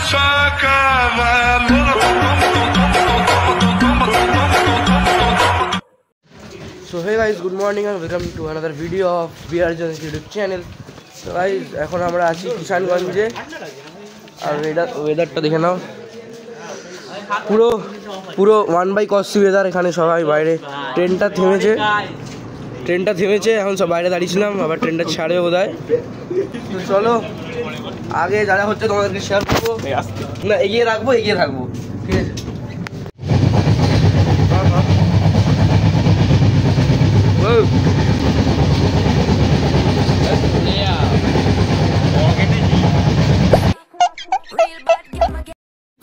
So hey guys, good morning and welcome to another video of BR Jones YouTube channel. So guys, এখন আমরা আছি কিষানগঞ্জে আর ওয়েদারটা দেখে নাও, পুরো পুরো 1/cos ওয়েদার। এখানে সবাই বাইরে, ট্রেনটা থেমেছে, এখন সব বাইরে দাঁড়িয়েছিলাম, আবার ট্রেনটা ছাড়বে বোধহয়। তো চলো আগে যারা হচ্ছে তোমাদেরকে শেয়ার করবো, না এগিয়ে থাকবো ঠিক আছে।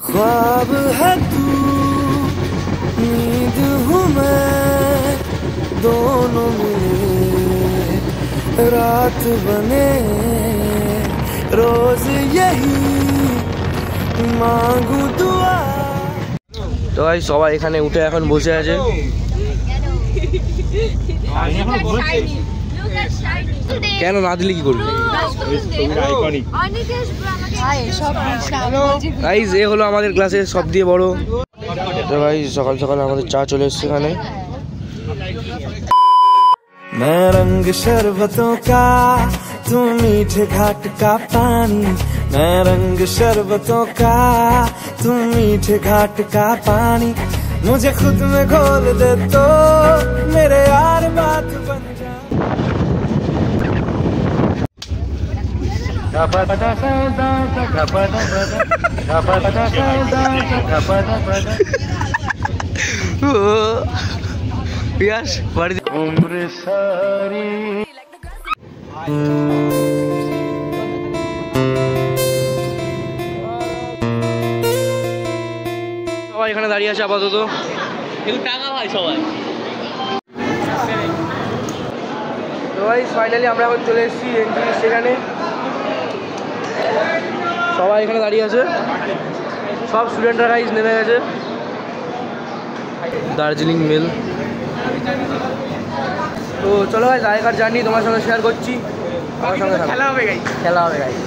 ख्वाब है तू, नींद हूँ मैं, दोनों मिले रात बने, रोज यही मांगू दुआ। তো ভাই সবাই এখানে উঠে এখন বসে আছে। কেন না দিলে কি করবি? গাইস এ হলো আমাদের ক্লাসের সব দিয়ে বড়। তো ভাই সকাল সকাল আমাদের চা চলে এসছে এখানে। मैं रंग शरबतों का, तू मीठे घाट का पानी, मैं रंग शरबतों का, तू मीठे घाट का पानी, मुझे खुद में घोल दे तो मेरे यार बात बन जाए। उम्र सारी সবাই এখানে দাঁড়িয়ে আছে আপাতত, একটু টাকা ভাই সবাই। তো ভাই ফাইনালি আমরা এখন চলে এসেছি এনজিপি স্টেশনে। সবাই এখানে দাঁড়িয়ে আছে, সব স্টুডেন্টরা গাইজ নেমে গেছে। দার্জিলিং মেল। তো চলো ভাই জায়গার জার্নি তোমার সঙ্গে শেয়ার করছি, আমার সঙ্গে খেলা হবে গাইজ।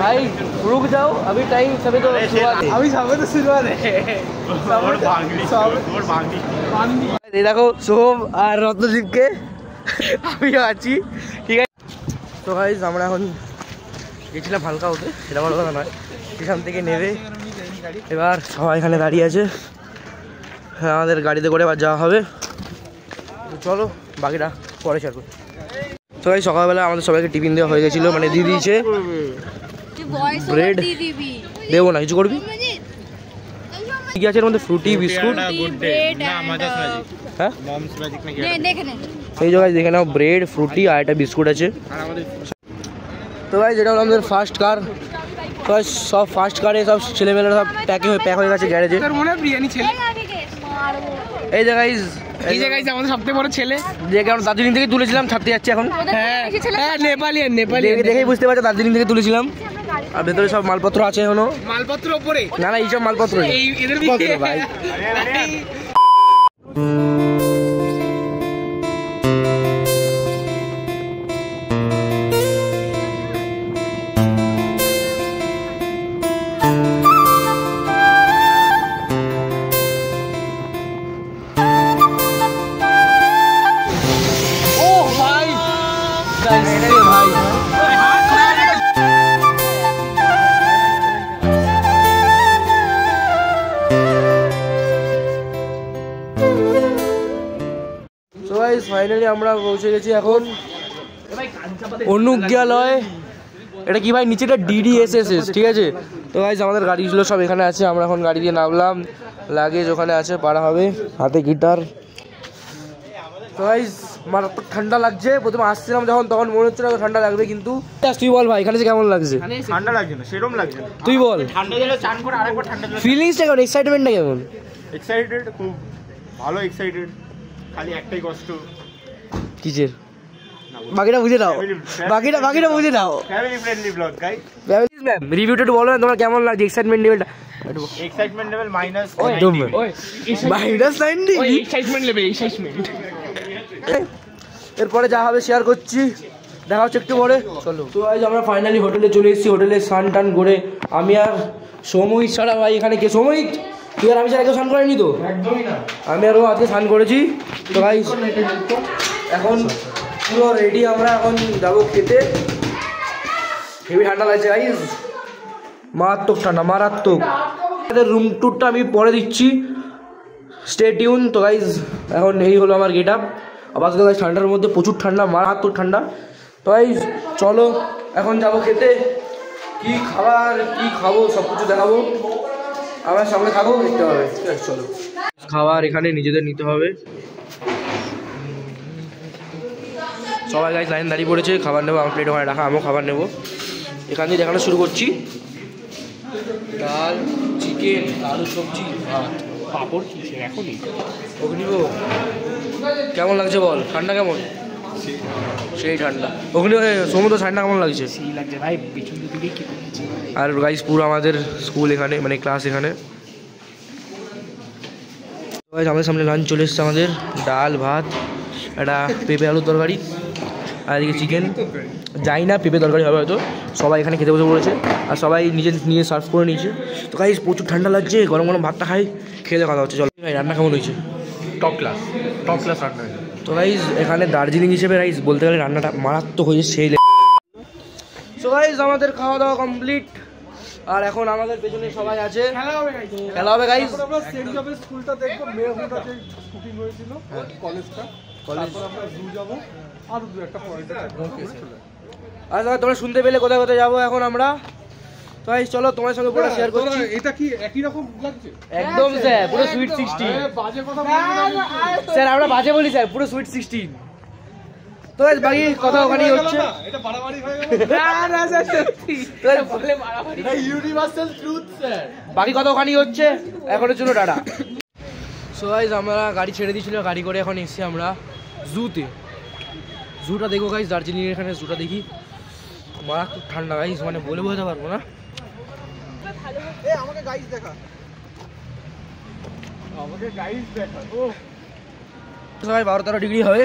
भाई रुक जाओ, अभी टाइम सभी तो अभी सभी तो शुरुआत है। देखो সোম আর রত্নদীপকে আমিও আছি, ঠিক আছে। তো গাইজ আমরা এখন গেছিলাম হালকা হতে, সেটা বড় কথা নয়। এখান থেকে নেবে এবার সবাই এখানে দাঁড়িয়ে আছে, আমাদের গাড়িতে করে এবার যাওয়া হবে। তো চলো বাকিটা পরে শেয়ার করি। তো ভাই সকালবেলা আমাদের সবাইকে টিফিন দেওয়া হয়ে গেছিলো, মানে দিয়ে দিয়েছে ব্রেড। দেবো না, কিছু করবি কি আছে এর মধ্যে? ফ্রুটি বিস্কুট, হ্যাঁ এই জায়গায় দেখে নাও, ব্রেড ফ্রুটি আর একটা বিস্কুট আছে। তো ভাই যেটা হলো আমাদের ফার্স্ট কার, তো ভাই সব ফার্স্ট কারে সব ছেলেমেয়েরা সব প্যাক হয়ে গেছে গ্যারেজে। এই জায়গায় আমাদের সবথেকে বড় ছেলে, যে আমরা দার্জিলিং থেকে তুলেছিলাম, ছাড়তে যাচ্ছে এখন। হ্যাঁ নেপালি দেখেই বুঝতে পারছো দার্জিলিং থেকে তুলেছিলাম। আর ভেতরে সব মালপত্র আছে এখনো। মালপত্র ওপরে না, এইসব মালপত্র ভাই। ফাইনালি আমরা পৌঁছে গেছি এখন অনুজ্ঞালয়। এটা কি ভাই? নিচেটা DDSS, ঠিক আছে। তো ভাই আমাদের গাড়িগুলো সব এখানে আছে, আমরা এখন গাড়ি দিয়ে নামলাম, লাগেজ ওখানে আছে, পাড়া হবে, হাতে গিটার। তো ভাই মারাত্মক ঠান্ডা লাগছে। প্রথমে আসছিলাম যখন তখন মনে হচ্ছিল ঠান্ডা লাগবে, কিন্তু তুই বল ভাই এখানে কেমন লাগছে? ঠান্ডা লাগছে না, সেরকম লাগছে। তুই বল ফিলিংসটা কেমন, এক্সাইটমেন্টটা কেমন? এক্সাইটেড, খুব ভালো এক্সাইটেড। খালি একটাই কষ্ট, কিসের? বাকিটা বুঝে নাও, বাকিটা বুঝে নাও। Family friendly blog guys. Ma'am রিভিউটা একটু বলো না, তোমার কেমন লাগছে? এক্সাইটমেন্ট লেভেলটা excitement level minus -90। Excitement level, excitement. এরপরে যা হবে শেয়ার করছি। দেখা হচ্ছে একটু পরে, চলো। তো গাইস আমরা ফাইনালি হোটেলে চলে এসেছি। হোটেলে স্নান টান করে আমি আর সৌমিত ছাড়া ভাই এখানে কে, সৌমিত তুই আর আমি ছাড়া কেউ স্নান করেনি তো? একদমই না। আমি আরও আজকে স্নান করেছি। তো গাইস এখন পুরো রেডি, আমরা এখন যাবো খেতে। হেভি ঠান্ডা লাগছে গাইস, মারাত্মক ঠান্ডা, মারাত্মক। আমাদের রুম ট্যুরটা আমি পরে দিচ্ছি, স্টে টিউন। তো গাইস এখন এই হলো আমার গেট আপ। আবার গাইস ঠান্ডার মধ্যে প্রচুর ঠান্ডা, মারাত্মক ঠান্ডা। তো গাইস চলো এখন যাবো খেতে। কি খাবার কি খাবো সব কিছু দেখাবো, আমার সামনে খাবো, দেখতে হবে। ঠিক আছে চলো। খাবার এখানে নিজেদের নিতে হবে। সবাই গাইস লাইন দাঁড়িয়ে পড়েছে, খাবার নেবো। আমার প্লেট ওখানে রাখা, আমিও খাবার নেবো। এখান দিয়ে দেখানো শুরু করছি। ডাল, চিকেন, আলু সবজি, ভাত, পাপড় কি এখনই অগ্নিভো কেমন লাগছে বল? ঠান্ডা কেমন? সেই ঠান্ডা। অগ্নিভো সমুদ্র ঠান্ডা কেমন লাগছে? সেই লাগছে ভাই, পিছন দিকে কি করছে। আর গাইস পুরো আমাদের স্কুল এখানে, মানে ক্লাস এখানে। আমাদের সামনে লাঞ্চ চলে এসছে আমাদের। ডাল, ভাত, একটা পেঁপে আলুর তরকারি, আর এদিকে চিকেন। যাই না পেঁপে তরকারি হবে হয়তো। সবাই এখানে খেতে বসে পড়েছে, আর সবাই নিজের নিয়ে সার্ভ করে নিয়েছে। তো গাইস প্রচুর ঠান্ডা লাগছে, গরম গরম ভাতটা খাই, খেলে কথা হচ্ছে। চলো ভাই রান্না কেমন হয়েছে? টপ ক্লাস রান্না। তো গাইস এখানে দার্জিলিং হিসেবে রাইস বলতে গেলে রান্নাটা মারাত্মক হয়েছে, সেই। সো গাইস আমাদের খাওয়া দাওয়া কমপ্লিট, আর এখন আমাদের পেছনে সবাই আছে, খেলা হবে গাইস। আমরা সেন্ট জবের স্কুলটা দেখবো, মেহুটাতে শুটিং হয়েছিল কলেজটা, তারপর আমরা জু যাবো, আর দু একটা পয়েন্ট আছে। আচ্ছা তোমরা শুনতে পেলে কোথায় কোথায় যাবো এখন আমরা। তো গাইস চলো তোমার সঙ্গে পুরো শেয়ার করছি। এটা কি একই রকম লাগছে? একদম স্যার, পুরো সুইট 16। বাজে কথা বলবি না স্যার আমরা বাজে বলি স্যার, পুরো সুইট 16। তো গাইস বাকি কথা ওখানেই হচ্ছে। এটা বাড়াবাড়ি হয়ে গেল না না স্যার, সত্যি তো গাইস বলে মারামারি, এটা ইউনিভার্সাল ট্রুথ স্যার। বাকি কথা ওখানেই হচ্ছে। এখনের জন্য টাটা। সো গাইস আমরা গাড়ি ছেড়ে দিয়েছিল, গাড়ি করে এখন এসেছি আমরা জুতে। জুটা দেখো গাইস, দার্জিলিং এখানে জুটা দেখি। মারাত্মক ঠান্ডা গাইস, মানে বলে বোঝাতে পারবো না। আমাকে গাইস দেখা, আমাকে গাইস দেখা। ও সবাই 12-13 ডিগ্রি হবে,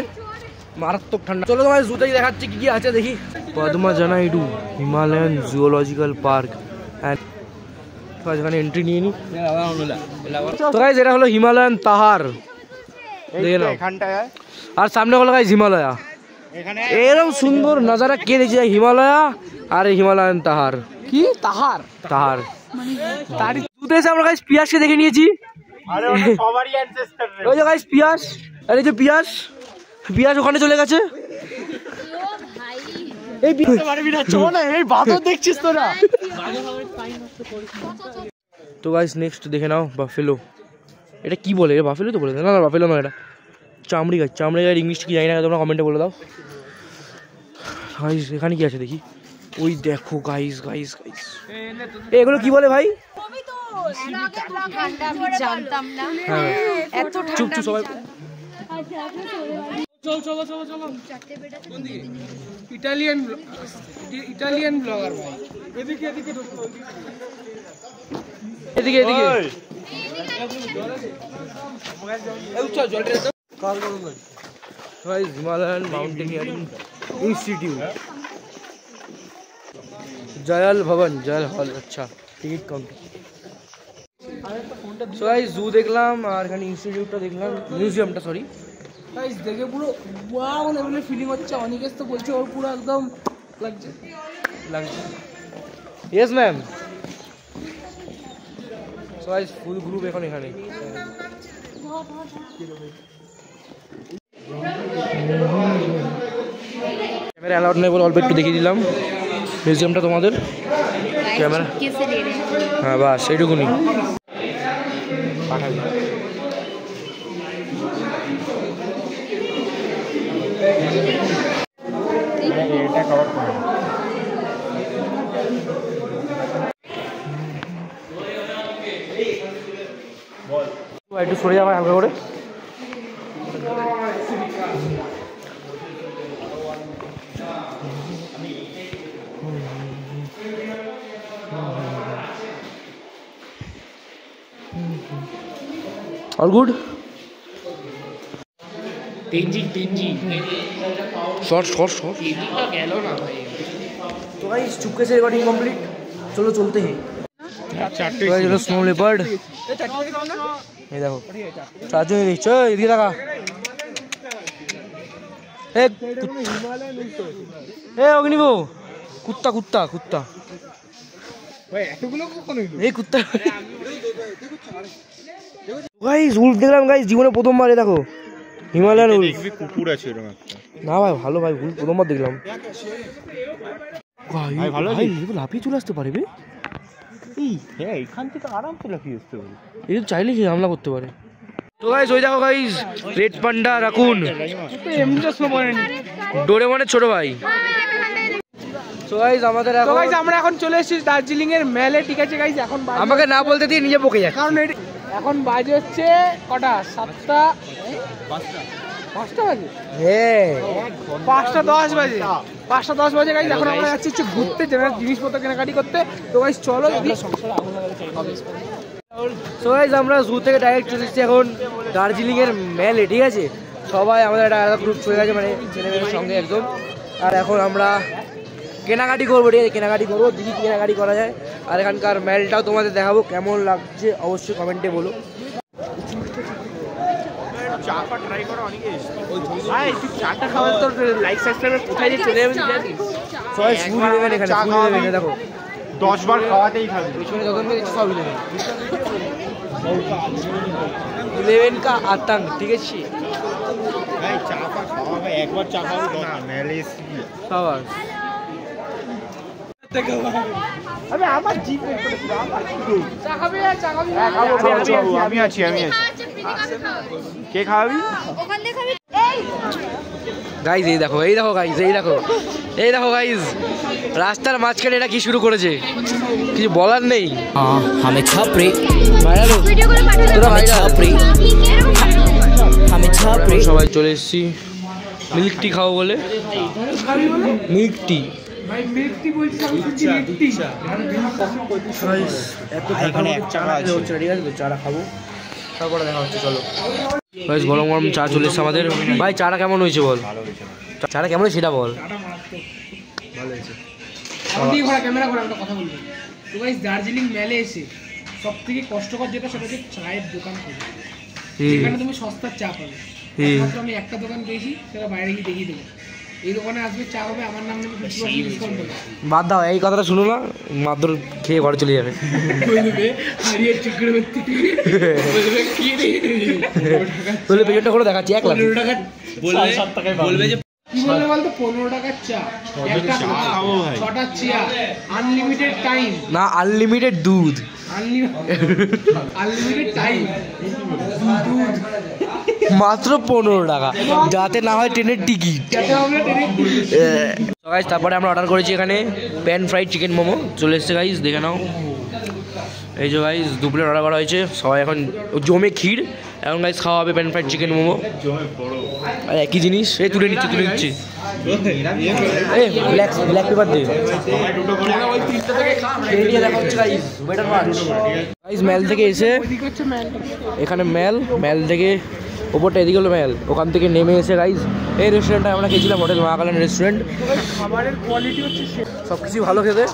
মারাত্মক ঠান্ডা। চলো তোমার জুতেই দেখাচ্ছি কি কি আছে দেখি। পদ্মা জানাইডু হিমালয়ান জুওলজিক্যাল পার্ক অ্যান্ড এখানে এন্ট্রি নিয়ে নি। তো গাইস এটা হলো হিমালয়ান তাহার, দেখে নাও এখানটায় আর সামনে হলো গাইস হিমালয়া। এখানে এরকম সুন্দর নজারা কে দেখছে? হিমালয়া আর হিমালয়ান তাহার। কি তাহার তাহার তারই জুতে এসে আমরা গাইস পিয়াসকে দেখে নিয়েছি। আরে ওটা সবারই অ্যানসেস্টর রে। ওই যে গাইস পিয়াস, আর এই যে পিয়াস, পিয়াস ওখানে চলে গেছে। এই পারবি না, চল না, এই বাদর দেখছিস তোরা। তো গাইস নেক্সট দেখে নাও বাফেলো। এটা কি বলে? এটা বাফেলো তো বলে, না না বাফেলো নয়, এটা চামড়ি গাছ। চামড়ি গাছ ইংলিশ কি জানি না, তোমরা কমেন্টে বলে দাও গাইস। এখানে কি আছে দেখি? ওই দেখো গাইস গাইস গাইস, এগুলো কি বলে ভাই? হ্যাঁ চুপ চুপ সবাই। চল চলো চলো চলো। ইটালিয়ান ব্লগার ভাই, এদিকে এদিকে ঢুকো, এদিকে এদিকে। হিমালয়ান মাউন্টেনিয়ারিং ইনস্টিটিউট, জয়াল ভবন, জয়াল হল। আচ্ছা টিকিট কাউন্টার। সো গাইস জু দেখলাম, আর এখানে ইনস্টিটিউটটা দেখলাম, মিউজিয়ামটা সরি। গাইস দেখে পুরো ওয়াও লেভেলের ফিলিং হচ্ছে। অনিকেশ তো বলছে ওর পুরো একদম লাগছে লাগছে। Yes ma'am. সো গাইস ফুল গ্রুপ এখন এখানে। ক্যামেরা অ্যালাউড নেই বলে অল্প একটু দেখিয়ে দিলাম মিউজিয়ামটা তোমাদের। ক্যামেরা হ্যাঁ বাস এইটুকুনি। এটা কভার করে একটু সরে যাবে হালকা করে। All good. টেনজি শর্ট তো गाइस चुपके से रिकॉर्डिंग कंप्लीट चलो चलते हैं चलो स्नो लेपर्ड ये देखो चाचू ने चल इधर लगा ए अग्निबो कुत्ता कुत्ता कुत्ता ভাই এতগুলো কখন হইলো এই কুত্তা গাইস উল্ফ দেখলাম গাইস জীবনে প্রথমবার দেখো হিমালয়ান উল্ফ দেখবি কুকুর আছে এরকম একটা না ভাই ভালো ভাই উল্ফ প্রথমবার দেখলাম ভাই ভালো ভাই লাফিয়ে চলে আসতে পারবে এই হ্যাঁ এখান থেকে আরামসে লাফিয়ে আসতে পারে এই তো চাইলে কি হামলা করতে পারে তো গাইস ওই দেখো গাইস রেড পান্ডা রাকুন তো এমনি তো স্লো পড়েনি ডোরেমনের ছোট ভাই তো গাইস আমাদের তো এখন গাইস আমরা এখন চলে এসেছি দার্জিলিং এর মেলে ঠিক আছে গাইস এখন আমাকে না বলতে দিয়ে নিজে বকে যাচ্ছে কারণ এখন বাজে হচ্ছে কটা 7টা 5টা বাজে হ্যাঁ 5টা 10 বাজে 5টা 10 বাজে গাইস এখন আমরা যাচ্ছি ঘুরতে জিনিসপত্র কেনাকাটি করতে তো গাইস চলো যদি সো গাইস আমরা জু থেকে ডাইরেক্ট চলে এসেছি এখন দার্জিলিং এর মেলে ঠিক আছে সবাই আমাদের একটা আলাদা গ্রুপ চলে গেছে মানে ছেলেমেয়েদের সঙ্গে একদম আর এখন আমরা কেনাকাটি করবো ঠিক আছে কেনাকাটি করবো দেখি কেনাকাটি করা যায় আর এখানকার মেলটাও তোমাদের দেখাবো কেমন লাগছে অবশ্যই কমেন্টে বলো চাপা ট্রাই করো অনেকে ভাই তুই চাটা খাওয়ার তো লাইক সাবস্ক্রাইব কোথায় যে চলে যাবেন জানি সবাই ফুল দেবেন এখানে ফুল দেবেন দেখো 10 বার খাওয়াতেই খাবে পিছনে যখন সব দেবেন 11 का आतंक ठीक है ভাই চাপা খাওয়া ভাই একবার চা খাও না মেলেস সবার আরে আমার জিপ করে আমার চা খাবে চা খাবি আমি আছি কে খাওয়াবি ওখান থেকে খাবি এই গাইস এই দেখো গাইস রাস্তার মাঝখানে এটা কি শুরু করেছে কিছু বলার নেই हमें छापरी ভাইরাল ভিডিও করে পাঠাতে তোরা ভাইরাল छापरी हमें छापरी সবাই চলে এসেছি মিল্ক টি খাবো বলে মিল্ক টি ভাই মিল্ক টি বলছিস আমি শুনছি মিল্ক টি এত এখানে চা খেতে হচ্ছে ঠিক আছে তো চাটা খাবো তারপরে দেখা হচ্ছে চলো গাইস গরম গরম চা চলে এসেছে আমাদের ভাই চাটা কেমন হয়েছে বল চাটা কেমন হয়েছে সেটা বল ভালো হয়েছে আমাদের ঘোরা ক্যামেরা ঘোরা একটা কথা বলবো তো গাইস দার্জিলিং মেলে এসে সবথেকে কষ্টকর যেটা সেটা হচ্ছে চায়ের দোকান খোঁজা এখানে তুমি সস্তার চা পাবে মাত্র আমি একটা দোকান পেয়েছি সেটা বাইরে গিয়ে দেখিয়ে দেবো এই দোকানে আসবে চা হবে আমার নাম নেবে 50% ডিসকাউন্ট দেবে বাদ দাও এই কথাটা শুনো না মাদুর খেয়ে ঘরে চলে যাবে হারিয়ে চক্রবর্তী বলবে কি রে বলে পেছনটা করে দেখাচ্ছি 1 লাখ 15 টাকা বলবে যে কি বলবে বলতো 15 টাকার চা একটা খাবো ভাই 6টা চা আনলিমিটেড টাইম না আনলিমিটেড দুধ আনলিমিটেড টাইম দুধ মাত্র 15 টাকা যাতে না হয় ট্রেনের টিকিট যাতে আমরা গাইস তারপরে আমরা অর্ডার করেছি এখানে প্যান ফ্রাইড চিকেন মোমো চলে এসেছে গাইস দেখে নাও এই যে গাইস দুপুরে অর্ডার করা হয়েছে সবাই এখন জমে ক্ষীর এখন গাইস খাওয়া হবে প্যান ফ্রাইড চিকেন মোমো আর একই জিনিস এই তুলে নিচ্ছি এই ব্ল্যাক পেপার দিয়ে দেখা হচ্ছে গাইস বেটার মাছ গাইস মেল থেকে এসে এখানে মেল থেকে ওপরটা এদিকে হলো মেল ওখান থেকে নেমে এসে গাইস এই রেস্টুরেন্টে আমরা খেয়েছিলাম হোটেল মহাকালন রেস্টুরেন্ট খাবারের কোয়ালিটি হচ্ছে সব কিছু ভালো খেতে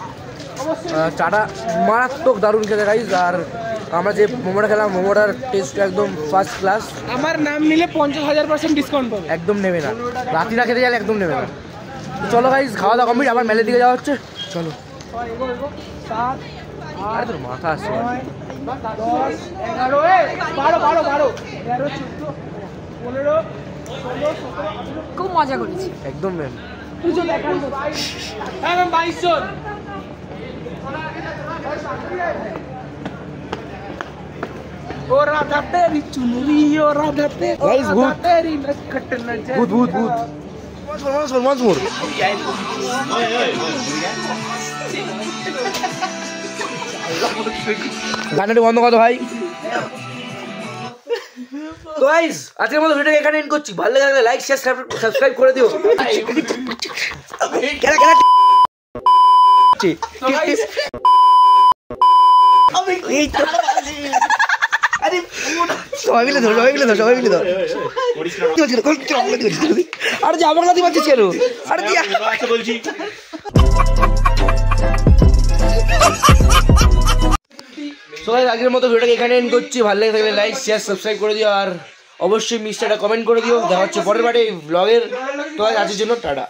চাটা মারাত্মক দারুণ খেতে গাইস আর আমরা যে মোমোটা খেলাম মোমোটার টেস্ট একদম ফার্স্ট ক্লাস আমার নাম নিলে 50,000% ডিসকাউন্ট পাবে একদম নেবে না রাত্রিটা খেতে গেলে একদম নেবে না তো চলো গাইস খাওয়া দাওয়া কমপ্লিট আবার মেলের দিকে যাওয়া হচ্ছে চলো 7 আরে তোর মাথা আসছে 10 11 12 12 13 14 15 খুব মজা করেছি একদম ম্যাম পুজো দেখার মতো হ্যাঁ ম্যাম 22 জন ও রাধা তেরি চুনরি ও রাধা Guys, ভূত। তেরি লটকট নজর ভূত once more গানটি বন্ধ করো ভাই তো গাইস আজকের মতো ভিডিও এখানে এন্ড করছি ভালো লাগলে লাইক শেয়ার সাবস্ক্রাইব করে দিও কেন আরে সবাই মিলে ধর করিস না আরে যা বাংলা দিয়ে পাচ্ছিস কেন? আরে দিয়া আচ্ছা বলছি সবাই আগের মতো ভিডিওটাকে এখানে এন্ড করছি। ভালো লাগে থাকলে লাইক শেয়ার সাবস্ক্রাইব করে দিও আর অবশ্যই মিস্টারটা কমেন্ট করে দিও। দেখা হচ্ছে পরের বারে ব্লগের। তো আজকের জন্য টাটা।